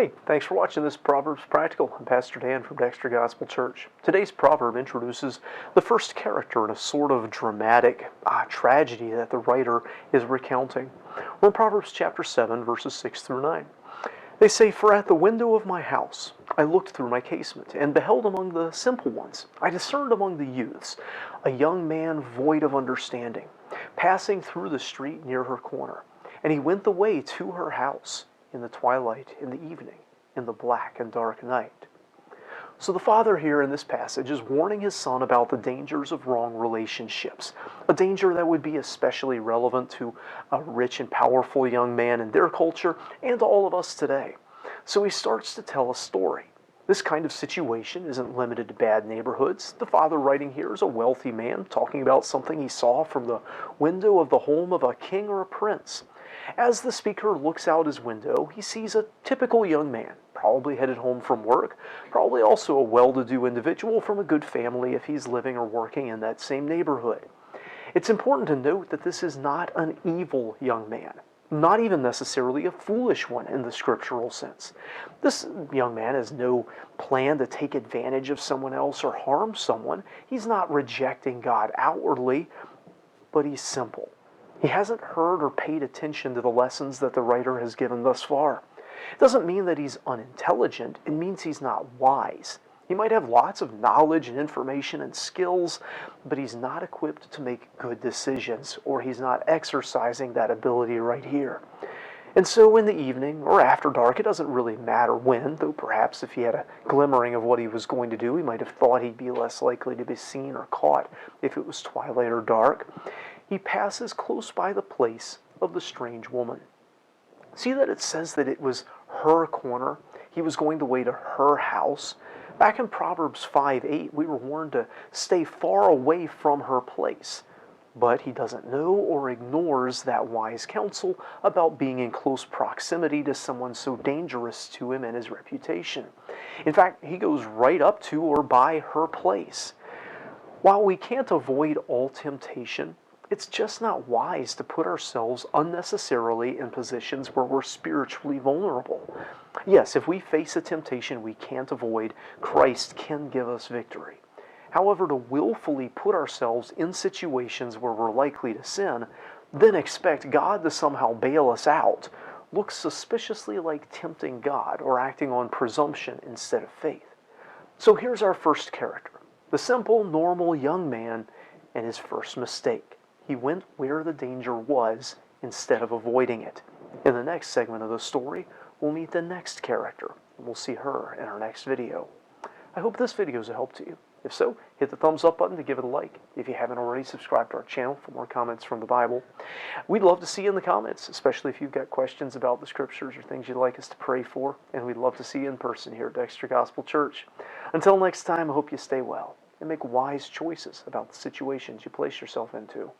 Hey, thanks for watching this Proverbs Practical. I'm Pastor Dan from Dexter Gospel Church. Today's proverb introduces the first character in a sort of dramatic tragedy that the writer is recounting. We're in Proverbs chapter 7, verses 6 through 9. They say, "For at the window of my house I looked through my casement, and beheld among the simple ones, I discerned among the youths, a young man void of understanding, passing through the street near her corner. And he went the way to her house in the twilight, in the evening, in the black and dark night." So the father here in this passage is warning his son about the dangers of wrong relationships, a danger that would be especially relevant to a rich and powerful young man in their culture and to all of us today. So he starts to tell a story. This kind of situation isn't limited to bad neighborhoods. The father writing here is a wealthy man talking about something he saw from the window of the home of a king or a prince. As the speaker looks out his window, he sees a typical young man, probably headed home from work, probably also a well-to-do individual from a good family if he's living or working in that same neighborhood. It's important to note that this is not an evil young man, not even necessarily a foolish one in the scriptural sense. This young man has no plan to take advantage of someone else or harm someone. He's not rejecting God outwardly, but he's simple. He hasn't heard or paid attention to the lessons that the writer has given thus far. It doesn't mean that he's unintelligent. It means he's not wise. He might have lots of knowledge and information and skills, but he's not equipped to make good decisions, or he's not exercising that ability right here. And so in the evening or after dark, it doesn't really matter when, though perhaps if he had a glimmering of what he was going to do, he might have thought he'd be less likely to be seen or caught if it was twilight or dark. He passes close by the place of the strange woman. See that it says that it was her corner. He was going the way to her house. Back in Proverbs 5:8, we were warned to stay far away from her place. But he doesn't know or ignores that wise counsel about being in close proximity to someone so dangerous to him and his reputation. In fact, he goes right up to or by her place. While we can't avoid all temptation, it's just not wise to put ourselves unnecessarily in positions where we're spiritually vulnerable. Yes, if we face a temptation we can't avoid, Christ can give us victory. However, to willfully put ourselves in situations where we're likely to sin, then expect God to somehow bail us out, looks suspiciously like tempting God or acting on presumption instead of faith. So here's our first character, the simple, normal young man and his first mistake. He went where the danger was instead of avoiding it. In the next segment of the story, we'll meet the next character, and we'll see her in our next video. I hope this video is a help to you. If so, hit the thumbs up button to give it a like. If you haven't already, subscribe to our channel for more comments from the Bible. We'd love to see you in the comments, especially if you've got questions about the scriptures or things you'd like us to pray for, and we'd love to see you in person here at Dexter Gospel Church. Until next time, I hope you stay well and make wise choices about the situations you place yourself into.